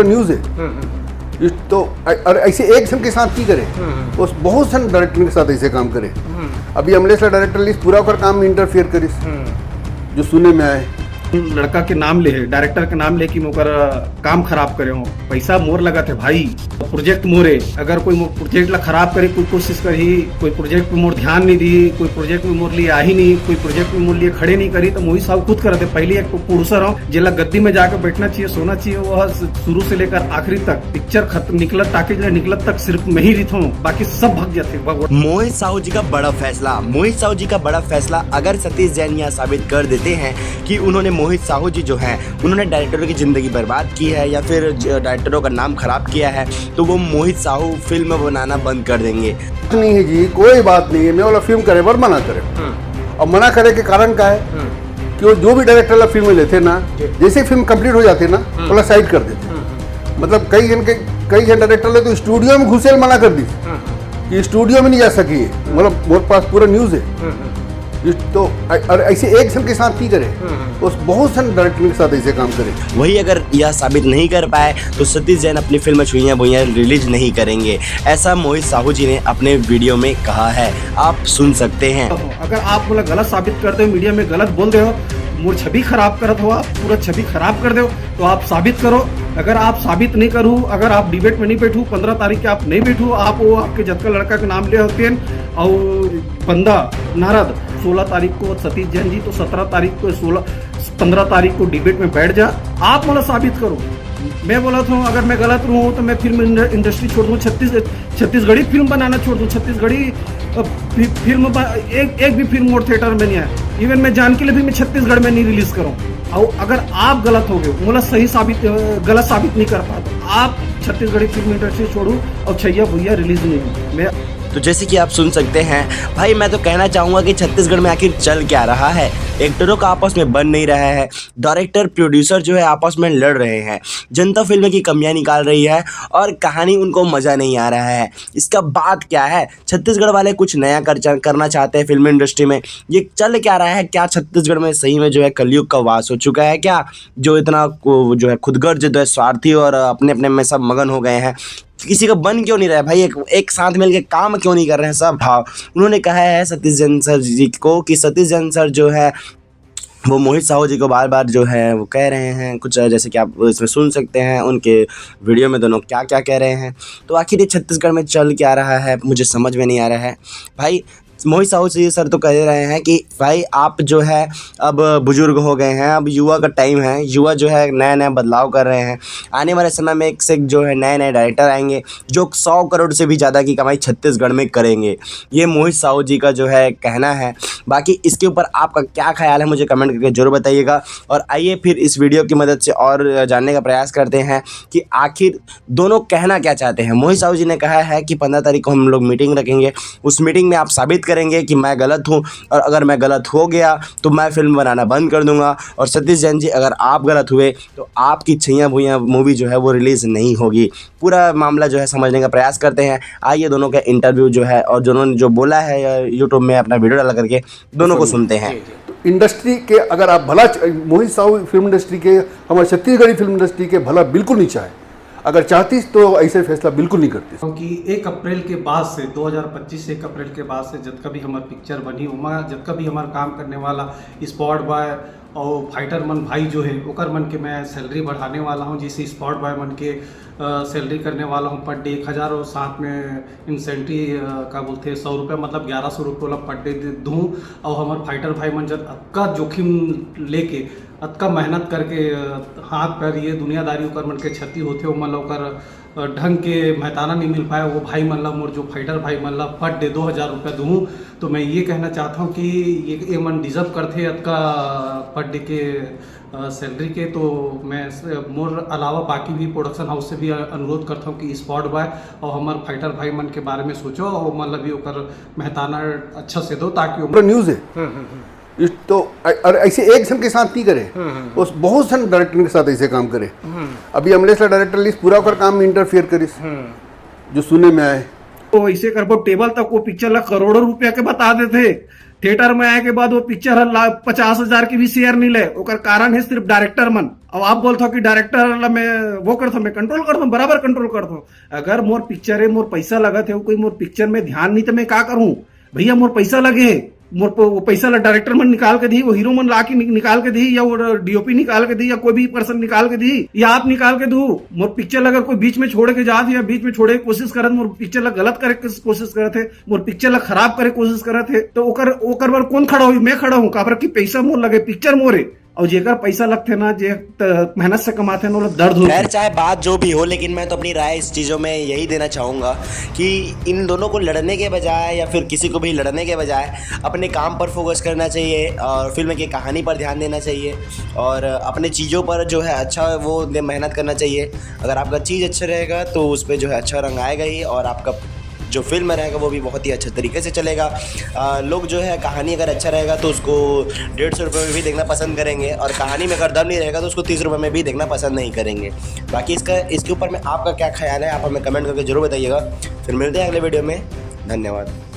पूरा न्यूज़ है। तो और ऐसे एक फिल्म के साथ की करे, उस बहुत सारे डायरेक्टर के साथ ऐसे काम करे। अभी अमलेश डायरेक्टर लिस्ट पूरा कर काम में इंटरफेयर करिस, जो सुने में आए। लड़का के नाम ले, डायरेक्टर के नाम ले कि मोकर काम खराब करे हो, पैसा मोर लगा थे भाई, प्रोजेक्ट मोरे। अगर कोई प्रोजेक्ट ला खराब करे, कोई कोशिश करी, कोई प्रोजेक्ट में मोर ध्यान नहीं दी, कोई प्रोजेक्ट में मोर लिए आ ही नहीं, कोई प्रोजेक्ट में मोर लिए खड़े नहीं करी, तो मोहित साहब खुद करते। पहले एक प्रोड्यूसर हो जिला गद्दी में जाकर बैठना चाहिए, सोना चाहिए, वह शुरू से लेकर आखिरी तक पिक्चर खत्म निकलत टाके निकलत तक सिर्फ मैं ही रही हूँ, बाकी सब भग जाते। मोहित साहू जी का बड़ा फैसला, मोहित साहू जी का बड़ा फैसला। अगर सतीश जैन यहाँ साबित कर देते हैं कि उन्होंने मोहित साहू जी जो हैं उन्होंने डायरेक्टरों की जिंदगी बर्बाद की है या फिर डायरेक्टरों का नाम खराब किया है, तो वो मोहित साहू फिल्म बनाना बंद कर देंगे। नहीं है जी, कोई बात नहीं है। मैं वाला फिल्म करे बर मना करे, और मना करे के कारण का है कि वो जो भी डायरेक्टर वाला फिल्म लेते ना, जैसे फिल्म कंप्लीट हो जाती ना वाला साइड कर देते। मतलब कई जन डायरेक्टर ले तो स्टूडियो में घुसे मना कर दी कि स्टूडियो में नहीं जा सकी। मतलब मेरे पास पूरा न्यूज़ है। तो और ऐसे एक फिल्म के साथ की करे, उस बहुत सारे डायरेक्टर के साथ ऐसे काम करे। वही अगर यह साबित नहीं कर पाए तो सतीश जैन अपनी फिल्म छुइयां बुइयां रिलीज नहीं करेंगे, ऐसा मोहित साहू जी ने अपने वीडियो में कहा है। आप सुन सकते हैं। अगर आप बोला गलत साबित करते हो, मीडिया में गलत बोल दे हो, मोर छवि खराब करत हो, आप पूरा छवि खराब कर दो, तो आप साबित करो। अगर आप साबित नहीं करूँ, अगर आप डिबेट में नहीं बैठू, 15 तारीख के आप नहीं बैठू, आप वो आपके जतका लड़का के नाम ले होते हैं और बंदा नारद 16 तारीख को सतीश जैन जी, तो 17 तारीख को 15 तारीख को डिबेट में बैठ जा, आप मतलब साबित करो। मैं बोला था अगर मैं गलत रहूँ तो मैं फिल्म इंडस्ट्री छोड़ दूँ, छत्तीसगढ़ी फिल्म बनाना छोड़ दूँ। छत्तीसगढ़ी फिल्म एक भी फिल्म और थिएटर में नहीं आया। इवन मैं जान के लिए भी मैं छत्तीसगढ़ में नहीं रिलीज करूँ। और अगर आप गलत हो गए, मतलब सही गलत साबित नहीं कर पाते, आप छत्तीसगढ़ी फिल्म इंडस्ट्री छोड़ू और छैया भुइया रिलीज नहीं हो। मैं तो जैसे कि आप सुन सकते हैं भाई, मैं तो कहना चाहूँगा कि छत्तीसगढ़ में आखिर चल क्या रहा है। एक्टरों का आपस में बन नहीं रहा है, डायरेक्टर प्रोड्यूसर जो है आपस में लड़ रहे हैं, जनता फिल्म की कमियां निकाल रही है और कहानी उनको मज़ा नहीं आ रहा है। इसका बात क्या है? छत्तीसगढ़ वाले कुछ नया करना चाहते हैं फिल्म इंडस्ट्री में। ये चल क्या रहा है? क्या छत्तीसगढ़ में सही में जो है कलयुग का वास हो चुका है क्या? जो इतना जो है खुदगर्ज, जो है स्वार्थी और अपने अपने में सब मगन हो गए हैं। किसी का बन क्यों नहीं रहा है भाई? एक साथ मिलकर काम क्यों नहीं कर रहे हैं सब? हाँ, उन्होंने कहा है सतीश जैन सर जी को कि सतीश जैन सर जो है वो मोहित साहू जी को बार बार जो है वो कह रहे हैं कुछ, जैसे कि आप इसमें सुन सकते हैं उनके वीडियो में दोनों क्या क्या कह रहे हैं। तो आखिर ये छत्तीसगढ़ में चल क्या रहा है मुझे समझ में नहीं आ रहा है भाई। मोहित साहू जी सर तो कह रहे हैं कि भाई आप जो है अब बुजुर्ग हो गए हैं, अब युवा का टाइम है, युवा जो है नया नया बदलाव कर रहे हैं। आने वाले समय में एक से एक जो है नए नए डायरेक्टर आएंगे जो 100 करोड़ से भी ज़्यादा की कमाई छत्तीसगढ़ में करेंगे। ये मोहित साहू जी का जो है कहना है। बाकी इसके ऊपर आपका क्या ख्याल है मुझे कमेंट करके जरूर बताइएगा। और आइए फिर इस वीडियो की मदद से और जानने का प्रयास करते हैं कि आखिर दोनों कहना क्या चाहते हैं। मोहित साहू जी ने कहा है कि 15 तारीख को हम लोग मीटिंग रखेंगे, उस मीटिंग में आप साबित करेंगे कि मैं गलत हूं, और अगर मैं गलत हो गया तो मैं फिल्म बनाना बंद कर दूंगा। और सतीश जैन जी अगर आप गलत हुए तो आपकी छैया भुइयां मूवी जो है वो रिलीज़ नहीं होगी। पूरा मामला जो है समझने का प्रयास करते हैं। आइए दोनों का इंटरव्यू जो है और जिन्होंने जो बोला है यूट्यूब में अपना वीडियो डाला करके दोनों को सुनते हैं। इंडस्ट्री के अगर आप भला, मोहित साहू फिल्म इंडस्ट्री के, हमारे छत्तीसगढ़ी फिल्म इंडस्ट्री के भला बिल्कुल नहीं चाहे। अगर चाहती तो ऐसे फैसला बिल्कुल नहीं करती। क्योंकि 1 अप्रैल के बाद से 2025 से 1 अप्रैल के बाद से जब कभी हमार पिक्चर बनी, जब कभी हमार काम करने वाला स्पॉट बॉय और फाइटर मन भाई जो है ओकर मन के मैं सैलरी बढ़ाने वाला हूँ। जैसे स्पॉट बॉय मन के सैलरी करने वाला हूँ पर डे 1000 और साथ में इंसेंटिव का बोलते हैं 100 रुपये, मतलब 1100 रुपये पर डे दूँ। और हमारे फाइटर भाई मन जब अक्का जोखिम लेके अतका मेहनत करके हाथ पैर ये दुनियादारी ओकर मन के क्षति होते हो, मतलब ओकर ढंग के महताना नहीं मिल पाया वो भाई मतलब मोर जो फाइटर भाई मतलब पर डे 2000 रुपये दूँ। तो मैं ये कहना चाहता हूँ कि ये मन डिज़र्व करते अतका पर डे के सैलरी के। तो मैं मोर अलावा बाकी भी प्रोडक्शन हाउस से भी अनुरोध करता हूँ कि स्पॉट बॉय और हमारे फाइटर भाई मन के बारे में सोचो और मतलब भी ओकर महताना अच्छा से दो ताकि पूरा न्यूज़ है। तो और ऐसे एक फिल्म के साथ की करे, उस बहुत सारे डायरेक्टर के साथ ऐसे काम करे। अभी अमलेश डायरेक्टर लिस्ट पूरा कर काम में इंटरफेयर करिस, जो सुने में आए। तो ऐसे कर टेबल तक वो पिक्चर ला करोड़ों रुपया के बता देते, थिएटर में आए के बाद वो पिक्चर 50,000 की भी शेयर नहीं ले, ओकर कारण है सिर्फ डायरेक्टर मन। अब आप बोलते हो कि डायरेक्टर ला मैं वो करता हूँ, मैं कंट्रोल करता हूँ, बराबर कंट्रोल करता हूँ। अगर मोर पिक्चर है, मोर पैसा लगा थे, कोई मोर पिक्चर में ध्यान नहीं तो मैं क्या करूँ भैया? मोर पैसा लगे, मोर वो पैसा ला डायरेक्टर मन निकाल के दी, वो हीरो मन ला के निकाल के दी, या वो डीओपी निकाल के दी, या कोई भी पर्सन निकाल के दी, या आप निकाल के दू। मोर पिक्चर अगर कोई बीच में छोड़ के जात या बीच में छोड़े की कोशिश करत, मोर पिक्चर ला गलत करे की कोशिश करत है, मोर पिक्चर ला खराब करे कोशिश करत है, तो ओकर बर कौन खड़ा हुई? मैं खड़ा हूँ। काबर की पैसा मोर लगे, पिक्चर मोरे, और जेकर पैसा लगते ना, जे मेहनत से कमाते ना, दर्द हो। खैर चाहे बात जो भी हो, लेकिन मैं तो अपनी राय इस चीज़ों में यही देना चाहूँगा कि इन दोनों को लड़ने के बजाय या फिर किसी को भी लड़ने के बजाय अपने काम पर फोकस करना चाहिए और फिल्म की कहानी पर ध्यान देना चाहिए और अपने चीज़ों पर जो है अच्छा वो मेहनत करना चाहिए। अगर आपका चीज़ अच्छा रहेगा तो उस पर जो है अच्छा रंग आएगा ही और आपका जो फिल्म रहेगा वो भी बहुत ही अच्छे तरीके से चलेगा। लोग जो है कहानी अगर अच्छा रहेगा तो उसको 150 रुपये में भी देखना पसंद करेंगे और कहानी में अगर दम नहीं रहेगा तो उसको 30 रुपये में भी देखना पसंद नहीं करेंगे। बाकी इसके ऊपर में आपका क्या ख्याल है, आप हमें कमेंट करके जरूर बताइएगा। फिर मिलते हैं अगले वीडियो में। धन्यवाद।